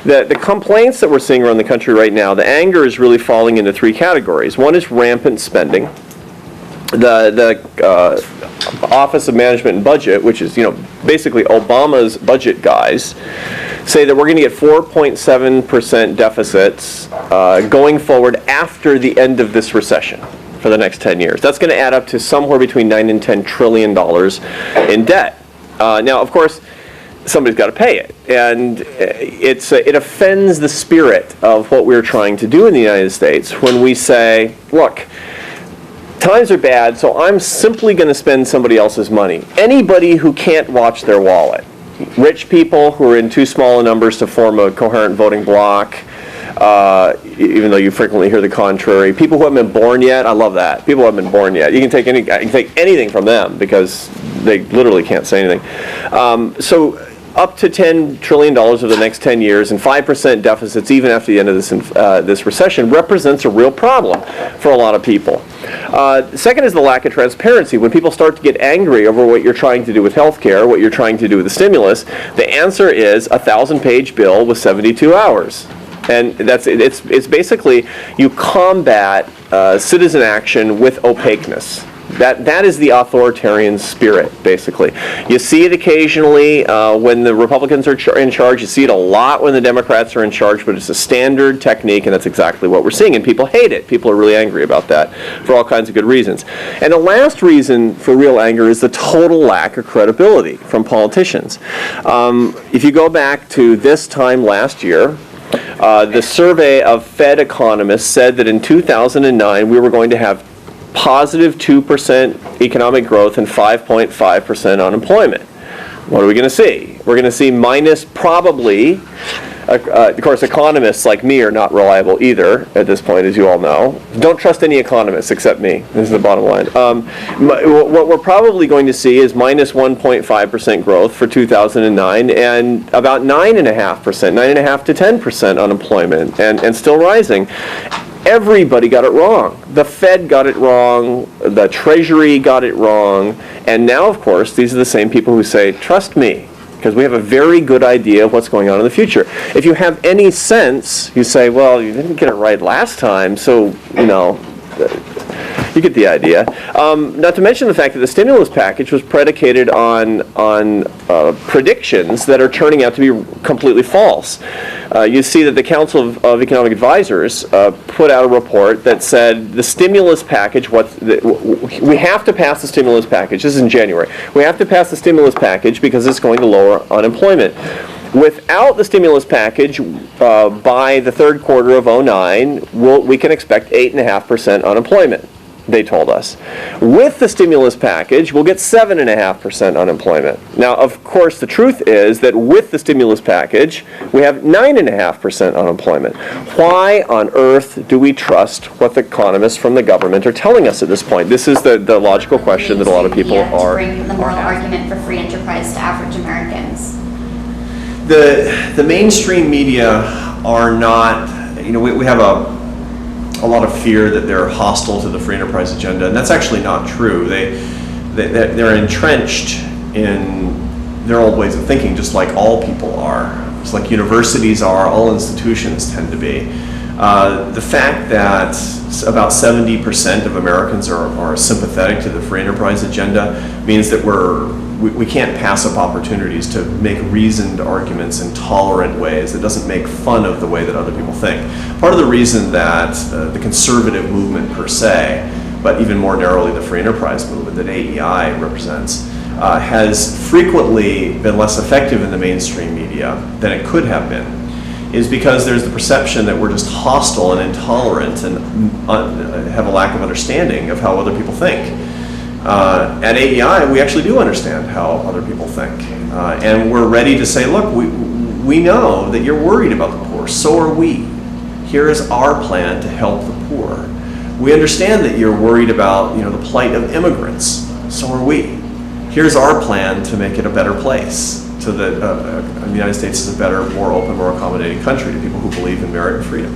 The complaints that we're seeing around the country right now, the anger is really falling into three categories. One is rampant spending. The Office of Management and Budget, which is basically Obama's budget guys, say that we're going to get 4.7% deficits going forward after the end of this recession for the next 10 years. That's going to add up to somewhere between $9 and $10 trillion in debt. Now, of course, somebody's got to pay it, and it offends the spirit of what we're trying to do in the United States when we say, look, times are bad, so I'm simply going to spend somebody else's money. Anybody who can't watch their wallet, rich people who are in too small a numbers to form a coherent voting bloc, even though you frequently hear the contrary. People who haven't been born yet, I love that. People who haven't been born yet. You can take anything from them because they literally can't say anything. So up to $10 trillion over the next 10 years and 5% deficits even after the end of this recession represents a real problem for a lot of people. Second is the lack of transparency. When people start to get angry over what you're trying to do with healthcare, what you're trying to do with the stimulus, the answer is a 1,000-page bill with 72 hours. And it's basically you combat citizen action with opaqueness. That is the authoritarian spirit, basically. You see it occasionally when the Republicans are in charge. You see it a lot when the Democrats are in charge, but it's a standard technique, and that's exactly what we're seeing. And people hate it. People are really angry about that for all kinds of good reasons. And the last reason for real anger is the total lack of credibility from politicians. If you go back to this time last year, the survey of Fed economists said that in 2009 we were going to have positive 2% economic growth and 5.5% unemployment. What are we going to see? We're going to see minus probably, of course economists like me are not reliable either at this point, as you all know. Don't trust any economists except me. This is the bottom line. What we're probably going to see is minus 1.5% growth for 2009 and about 9.5% to 10% unemployment and still rising. Everybody got it wrong. The Fed got it wrong, the Treasury got it wrong, and now, of course, these are the same people who say, trust me, because we have a very good idea of what's going on in the future. If you have any sense, you say, well, you didn't get it right last time, so, you get the idea. Not to mention the fact that the stimulus package was predicated on predictions that are turning out to be completely false. You see that the Council of Economic Advisors put out a report that said the stimulus package, we have to pass the stimulus package. This is in January. We have to pass the stimulus package because it's going to lower unemployment. Without the stimulus package, by the third quarter of 2009, we can expect 8.5% unemployment, they told us. With the stimulus package, we'll get 7.5% unemployment. Now, of course, the truth is that with the stimulus package, we have 9.5% unemployment. Why on earth do we trust what the economists from the government are telling us at this point? This is the logical question that a lot of people are. Bring the moral argument for free enterprise to average Americans. The mainstream media are not, we have a lot of fear that they're hostile to the free enterprise agenda, and that's actually not true. They're entrenched in their old ways of thinking, just like all people are. Just like universities are, all institutions tend to be. The fact that about 70% of Americans are sympathetic to the free enterprise agenda means that we can't pass up opportunities to make reasoned arguments in tolerant ways that doesn't make fun of the way that other people think. Part of the reason that the conservative movement per se, but even more narrowly the free enterprise movement that AEI represents, has frequently been less effective in the mainstream media than it could have been, is because there's the perception that we're just hostile and intolerant and have a lack of understanding of how other people think. At AEI, we actually do understand how other people think. And we're ready to say, look, we know that you're worried about the poor, so are we. Here is our plan to help the poor. We understand that you're worried about the plight of immigrants, so are we. Here's our plan to make it a better place, so that the United States is a better, more open, more accommodating country to people who believe in merit and freedom.